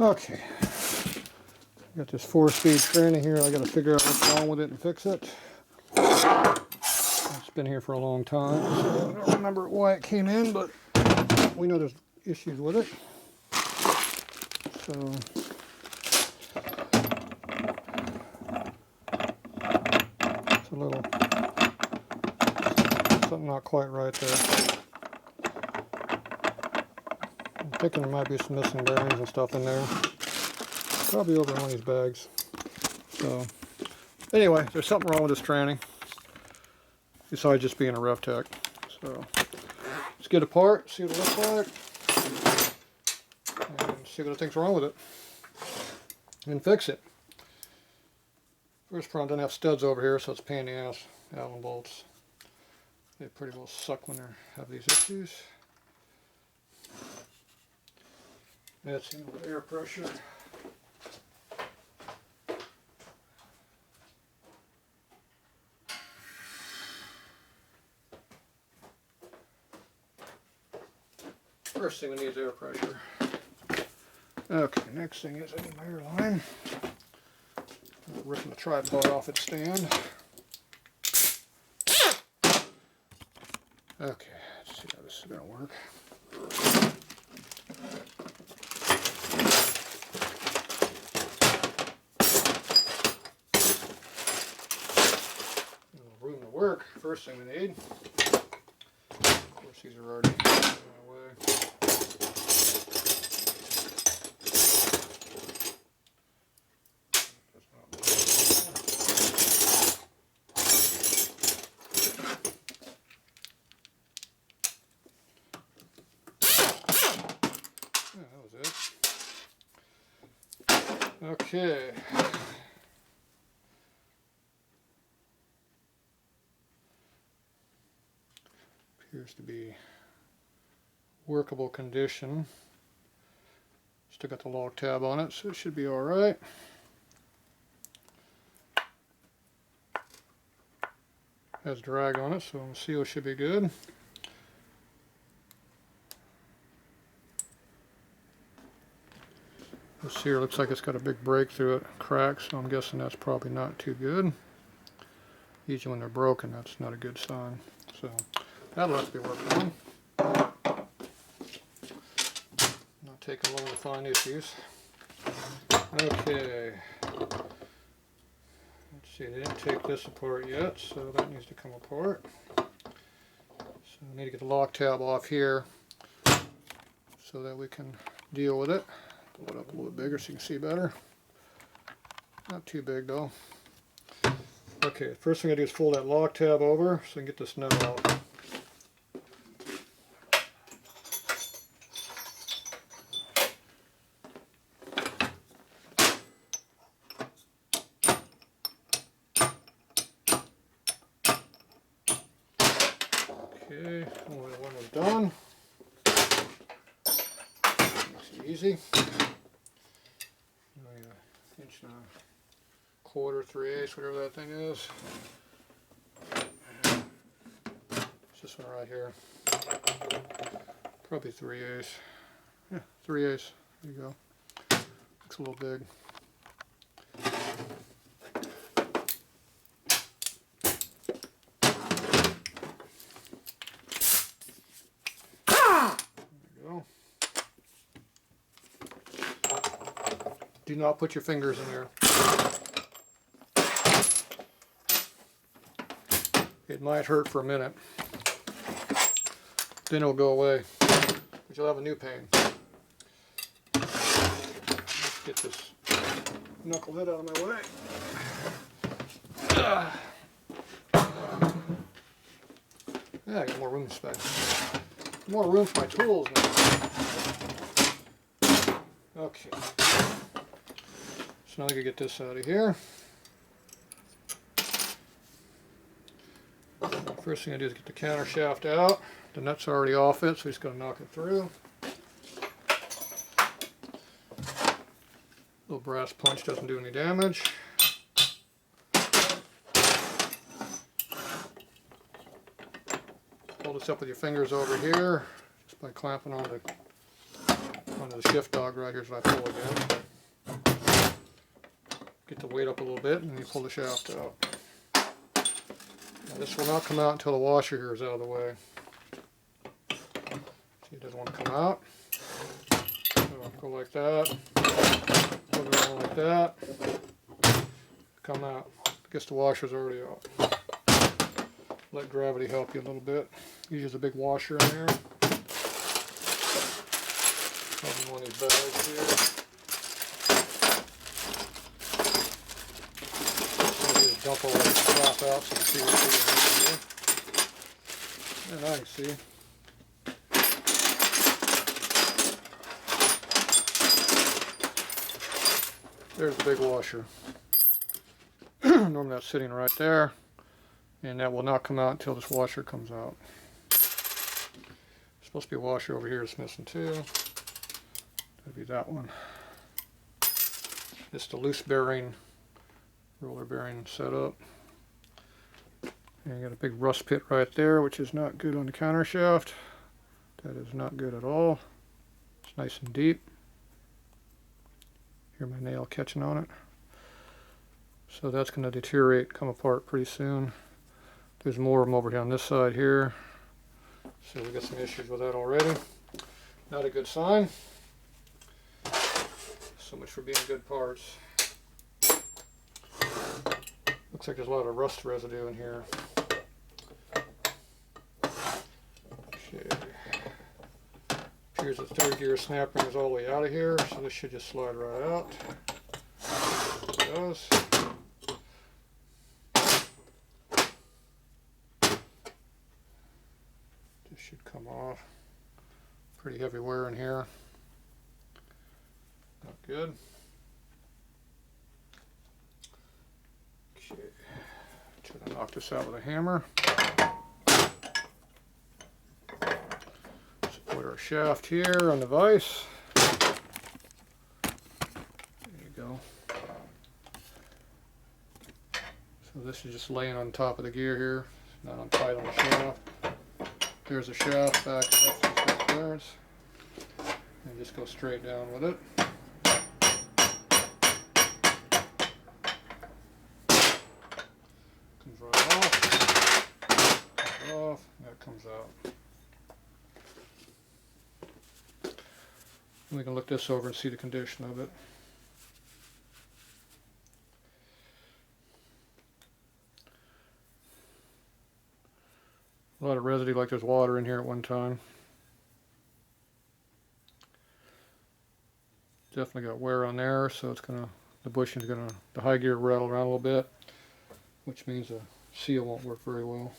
Okay, got this 4-speed tranny here. I got to figure out what's wrong with it and fix it. It's been here for a long time, so I don't remember why it came in, but we know there's issues with it. So it's a little something not quite right there. I'm thinking there might be some missing bearings and stuff in there. Probably over in one of these bags. So anyway, there's something wrong with this tranny, besides just being a revtech. So let's get it apart, see what it looks like, and see what I think's wrong with it, and fix it. First problem, doesn't have studs over here, so it's a pain in the ass. Allen bolts, they pretty well suck when they have these issues. That's with air pressure. First thing we need is air pressure. Okay, next thing is I need my air line. I'm ripping the tripod off its stand. Okay, let's see how this is going to work. Room to work. First thing we need. Of course, these are already in my way. That was it. Okay. Appears to be workable condition. Still got the log tab on it, so it should be alright. Has drag on it, so the seal should be good. This here looks like it's got a big break through it, crack, so I'm guessing that's probably not too good. Usually when they're broken, that's not a good sign. So that'll have to be worked on. Not taking long to find issues. Okay. Let's see, they didn't take this apart yet, so that needs to come apart. So we need to get the lock tab off here so that we can deal with it. Pull it up a little bit bigger so you can see better. Not too big though. Okay, first thing I do is fold that lock tab over so I can get this nut out. Okay, only one was done. Makes it easy. Inch and a quarter, 3/8, whatever that thing is. It's this one right here. Probably 3/8. Yeah, 3/8. There you go. Looks a little big. Do not put your fingers in there. It might hurt for a minute. Then it'll go away. But you'll have a new pain. Let's get this knucklehead out of my way. Yeah, I got more room space. More room for my tools now. Okay. So now I can get this out of here. First thing I do is get the counter shaft out. The nut's already off it, so he's going to knock it through. Little brass punch doesn't do any damage. Hold this up with your fingers over here, just by clamping on the the shift dog right here as I pull again. Get the weight up a little bit and then you pull the shaft out. Now this will not come out until the washer here is out of the way. See, it doesn't want to come out. So go like that. Put it on like that. Come out. I guess the washer's already out. Let gravity help you a little bit. Use a big washer in there. Probably one of these bags here. So just dump all that crap out so you see what's in there. And I can see. There's the big washer. Normally that's sitting right there. And that will not come out until this washer comes out. There's supposed to be a washer over here that's missing too. That'd be that one. It's the loose bearing, roller bearing setup. And you got a big rust pit right there, which is not good on the counter shaft. That is not good at all. It's nice and deep. Hear my nail catching on it. So that's going to deteriorate, come apart pretty soon. There's more of them over here on this side here. So we got some issues with that already. Not a good sign. So much for being good parts. Looks like there's a lot of rust residue in here. Okay. Appears the third gear snap ring is all the way out of here, so this should just slide right out. It does. This should come off. Pretty heavy wear in here. Not good. Okay. Try to knock this out with a hammer. Support our shaft here on the vise. There you go. So this is just laying on top of the gear here. It's not on tight on the shaft. There's a shaft back up to the clearance. And just go straight down with it. Comes right off. Comes off. That comes out. And we can look this over and see the condition of it. A lot of residue, like there's water in here at one time. Definitely got wear on there, so it's gonna, the bushing's gonna, the high gear rattle around a little bit, which means the seal won't work very well.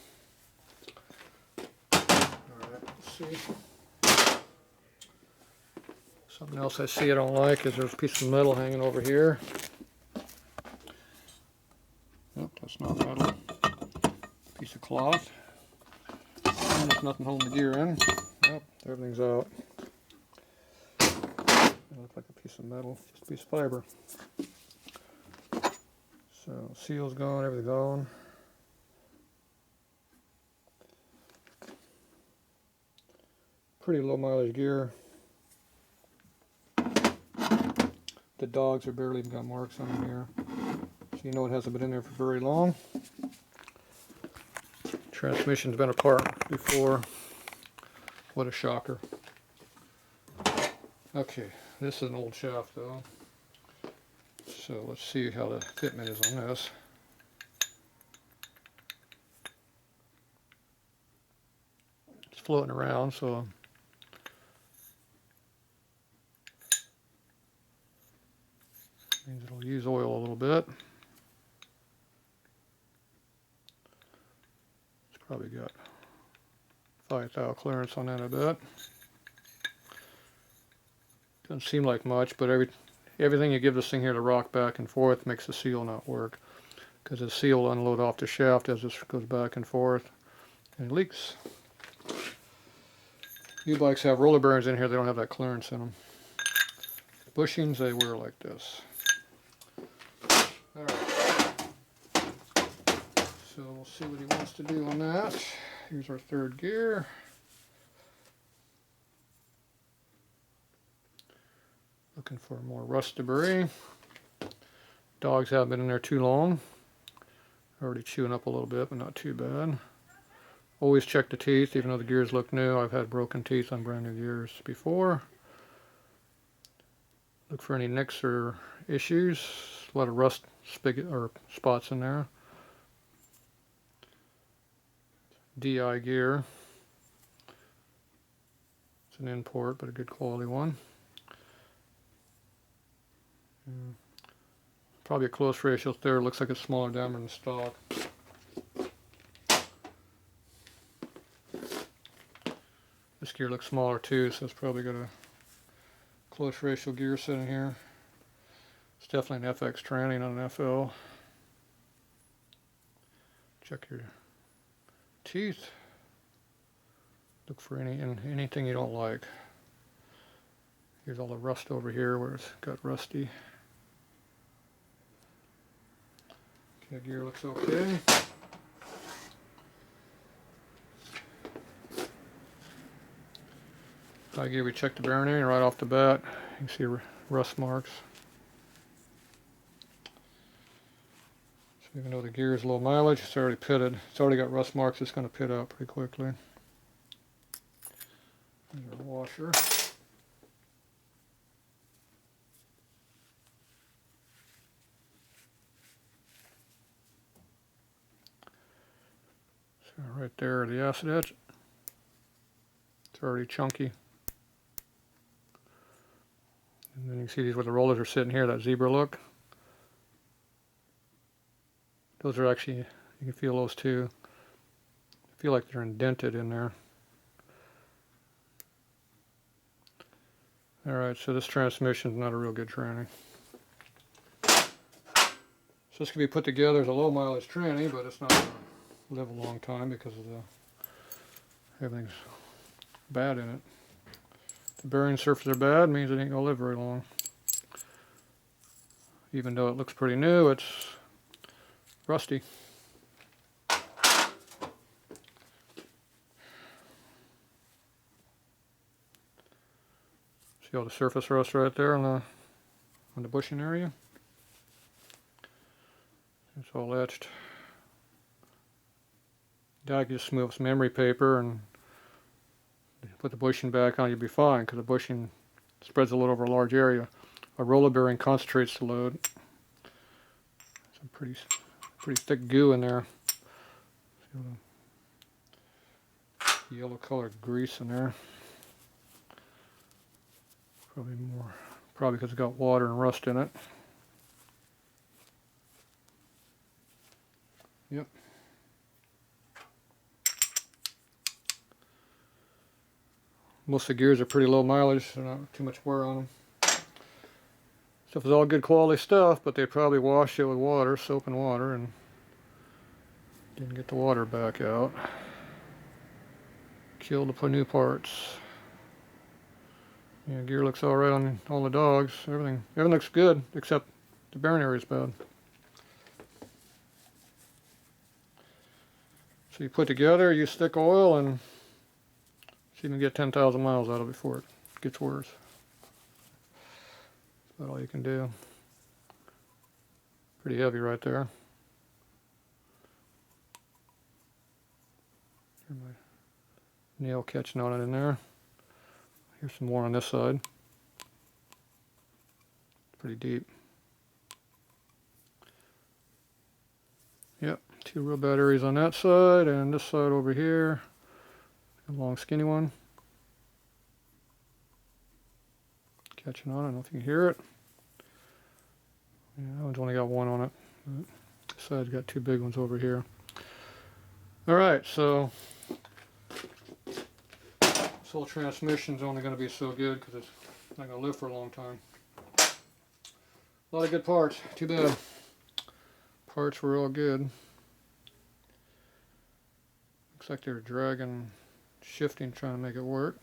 Alright, let's see. Something else I see I don't like is there's a piece of metal hanging over here. Nope, that's not metal. Piece of cloth. And there's nothing holding the gear in. Nope, everything's out. It looks like a piece of metal, just a piece of fiber. So seal's gone, everything's gone. Pretty low mileage gear. The dogs are barely even got marks on them here. So you know it hasn't been in there for very long. Transmission's been apart before. What a shocker. Okay, this is an old shaft though. So let's see how the fitment is on this. It's floating around, so means it'll use oil a little bit. It's probably got 5 thou clearance on that, I bet. Doesn't seem like much, but everything you give this thing here to rock back and forth makes the seal not work. Because the seal will unload off the shaft as this goes back and forth and it leaks. U-bikes have roller bearings in here, they don't have that clearance in them. Bushings, they wear like this. Alright. So we'll see what he wants to do on that. Here's our third gear. Looking for more rust debris. Dogs haven't been in there too long. Already chewing up a little bit, but not too bad. Always check the teeth, even though the gears look new. I've had broken teeth on brand new gears before. Look for any nicks or issues. A lot of rust spigot or spots in there. DI gear. It's an import, but a good quality one. Probably a close ratio there. Looks like it's smaller diameter than stock. This gear looks smaller too, so it's probably got a close ratio gear set in here. It's definitely an FX tranny, not an FL. Check your teeth. Look for anything you don't like. Here's all the rust over here where it's got rusty. Okay, gear looks okay. High gear, we checked the bearing area right off the bat. You can see rust marks. So even though the gear is low mileage, it's already pitted. It's already got rust marks. It's going to pit out pretty quickly. There's our washer. So right there, the acid etch. It's already chunky. And then you can see these where the rollers are sitting here, that zebra look. Those are actually, you can feel those too. I feel like they're indented in there. Alright, so this transmission is not a real good tranny. So this can be put together as a low mileage tranny, but it's not going to live a long time because of everything's bad in it. The bearing surfaces are bad, means it ain't going to live very long. Even though it looks pretty new, it's rusty. See all the surface rust right there on the bushing area? It's all etched. Now I can just smooth some emery paper and put the bushing back on, you'll be fine, because the bushing spreads the load over a large area. A roller bearing concentrates the load. Some pretty thick goo in there. Yellow colored grease in there. Probably because it's got water and rust in it. Yep. Most of the gears are pretty low mileage, so not too much wear on them. Stuff is all good quality stuff, but they probably washed it with water, soap and water, and didn't get the water back out. Killed the new parts. Yeah, gear looks alright on all the dogs. Everything looks good, except the bearing area is bad. So you put together, use thick oil, and see if you can get 10,000 miles out of it before it gets worse. That's about all you can do. Pretty heavy right there. Here's my nail catching on it in there. Here's some more on this side. Pretty deep. Yep, two real bad areas on that side, and this side over here. A long skinny one. Catching on, I don't know if you can hear it. Yeah, that one's only got one on it. This side's got two big ones over here. Alright, so this whole transmission's only going to be so good because it's not going to live for a long time. A lot of good parts, too bad. Parts were all good. Looks like they're dragging, shifting, trying to make it work.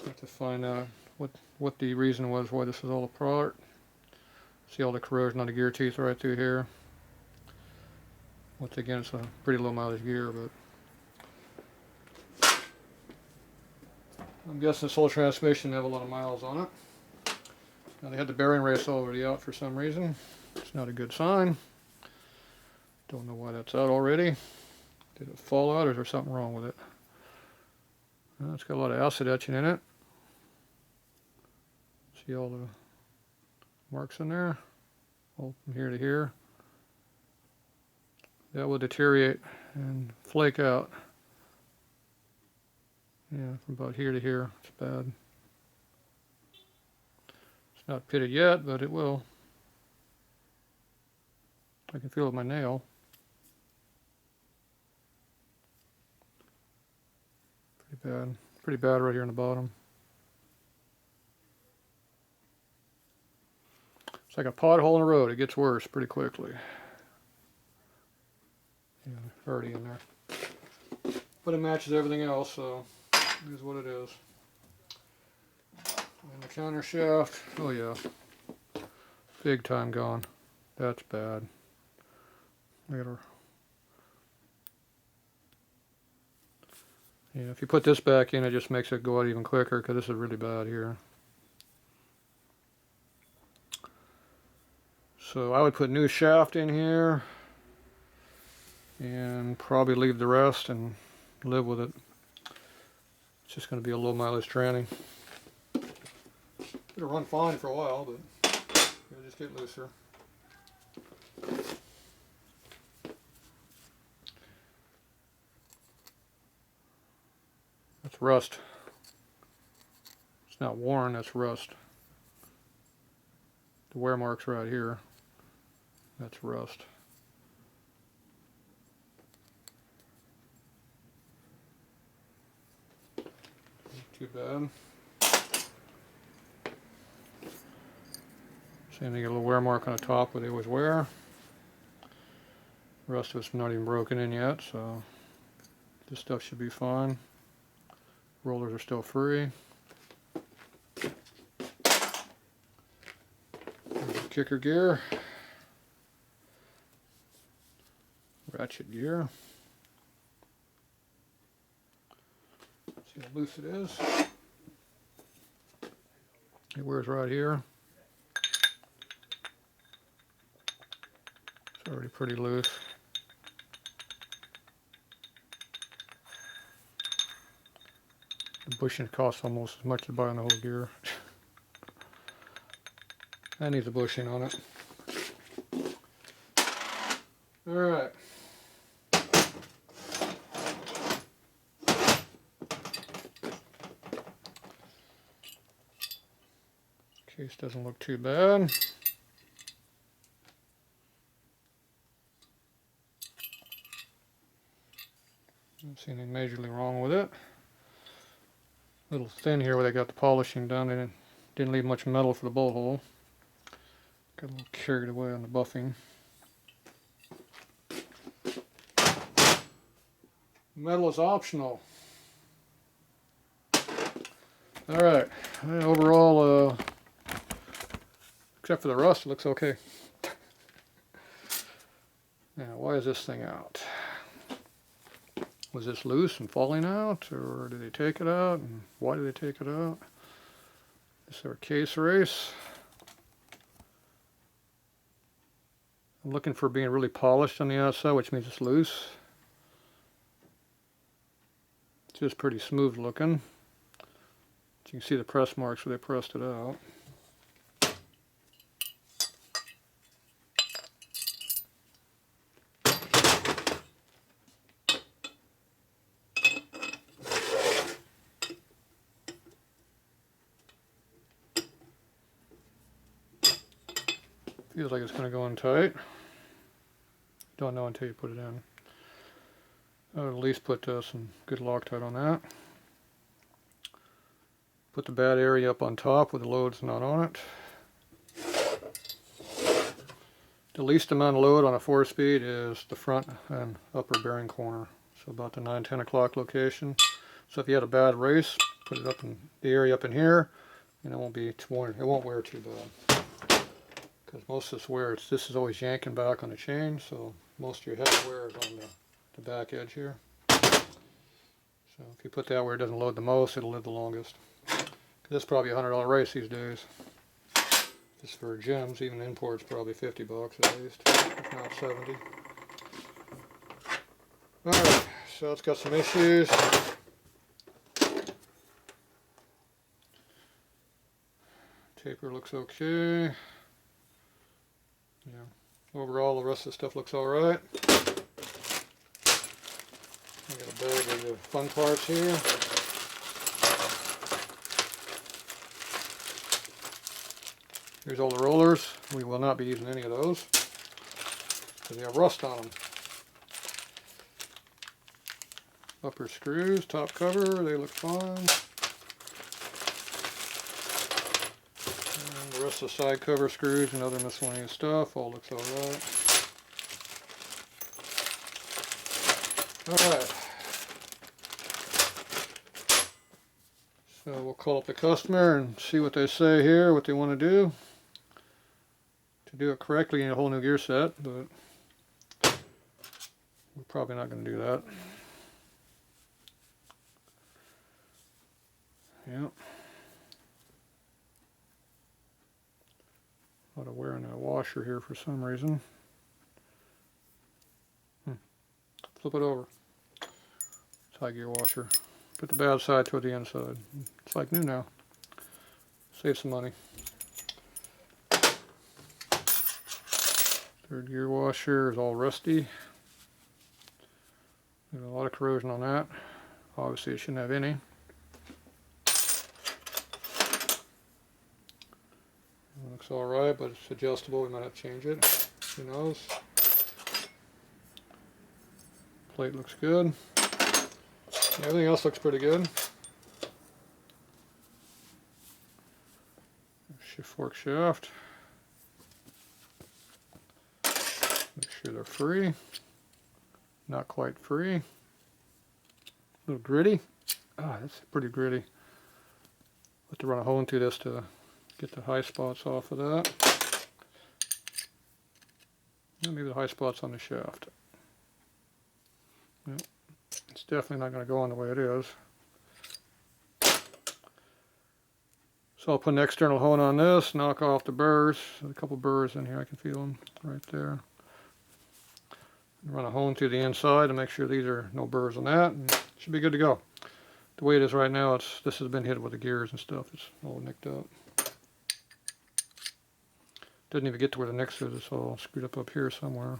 Have to find out what the reason was why this is all apart. See all the corrosion on the gear teeth right through here. Once again, it's a pretty low mileage gear, but I'm guessing this whole transmission have a lot of miles on it. Now they had the bearing race already out for some reason. It's not a good sign. Don't know why that's out already. Did it fall out or is there something wrong with it? Well, it's got a lot of acid etching in it. See all the marks in there? All from here to here. That will deteriorate and flake out. Yeah, from about here to here. It's bad. It's not pitted yet, but it will. I can feel it with my nail. Pretty bad. Pretty bad right here in the bottom. It's like a pothole in the road. It gets worse pretty quickly. Yeah, already in there. But it matches everything else, so it is what it is. And the counter shaft, oh yeah, big time gone. That's bad. Yeah, if you put this back in, it just makes it go out even quicker because this is really bad here. So I would put new shaft in here and probably leave the rest and live with it. It's just going to be a low mileage tranny. It'll run fine for a while, but it'll just get looser. That's rust. It's not worn, that's rust. The wear mark's right here. That's rust. Too bad. Same thing, a little wear mark on the top where they always wear. The rest of it's not even broken in yet, so this stuff should be fine. Rollers are still free. Kicker gear. Ratchet gear. See how loose it is. It wears right here. It's already pretty loose. The bushing costs almost as much as buying the whole gear. That needs a bushing on it. Alright. Case doesn't look too bad. Don't see anything majorly wrong with it. A little thin here where they got the polishing done. They didn't leave much metal for the bolt hole. Got a little carried away on the buffing. Metal is optional. Alright, overall, except for the rust, it looks okay. Now, why is this thing out? Was this loose and falling out, or did they take it out, and why did they take it out? Is there a case race? I'm looking for being really polished on the outside, which means it's loose. It's just pretty smooth looking. You can see the press marks where they pressed it out. Feels like it's going to go in tight. Don't know until you put it in. I would at least put some good Loctite on that. Put the bad area up on top where the load's not on it. The least amount of load on a 4-speed is the front and upper bearing corner. So about the 9-10 o'clock location. So if you had a bad race, put it up in the area up in here, and it won't be worn. It won't wear too bad. Because most of this wear, this is always yanking back on the chain, so most of your heavy wear is on the back edge here. So So if you put that where it doesn't load the most, it'll live the longest. This is probably a $100 race these days. Just for gems, even imports probably 50 bucks at least, if not 70. Alright, so it's got some issues. Taper looks okay. Yeah. Overall, the rest of the stuff looks alright. I got a bag of the fun parts here. Here's all the rollers. We will not be using any of those because they have rust on them. Upper screws, top cover, they look fine. And the rest of the side cover screws and other miscellaneous stuff all looks alright. Alright. So we'll call up the customer and see what they say here, what they want to do. To do it correctly, you need a whole new gear set, but we're probably not going to do that. Yep. A lot of wear on that washer here for some reason. Flip it over. It's high gear washer. Put the bad side toward the inside. It's like new now. Save some money. Third gear washer is all rusty. There's a lot of corrosion on that. Obviously it shouldn't have any. It looks alright, but it's adjustable. We might have to change it. Who knows? Plate looks good. Everything else looks pretty good. Shift fork shaft. Make sure they're free. Not quite free. A little gritty. Ah, that's pretty gritty. Have to run a hole into this to get the high spots off of that. And maybe the high spots on the shaft. Yep. It's definitely not going to go on the way it is. So I'll put an external hone on this, knock off the burrs. There's a couple burrs in here, I can feel them right there. Run a hone through the inside to make sure these are no burrs on that, and it should be good to go. The way it is right now, this has been hit with the gears and stuff. It's all nicked up. Doesn't even get to where the next is. It's all screwed up here somewhere.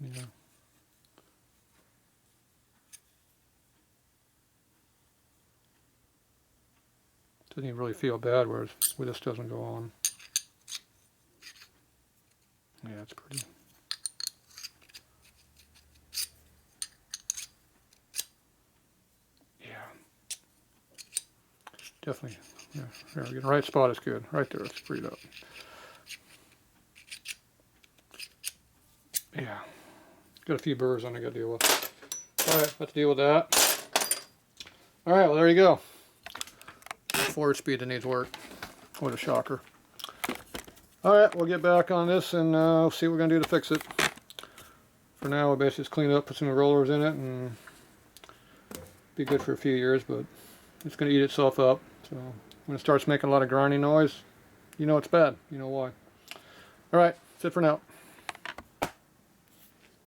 Yeah. Doesn't even really feel bad where this doesn't go on. Yeah, it's pretty. Yeah. Definitely. Yeah. There we go. The right spot is good. Right there, it's freed up. Yeah. Got a few burrs on I got to deal with. Alright, let's deal with that. Alright, well there you go. Forward speed that needs work. What a shocker. Alright, we'll get back on this and see what we're going to do to fix it. For now, we'll basically just clean it up, put some rollers in it, and be good for a few years, but it's going to eat itself up. So when it starts making a lot of grinding noise, you know it's bad. You know why. Alright, that's it for now.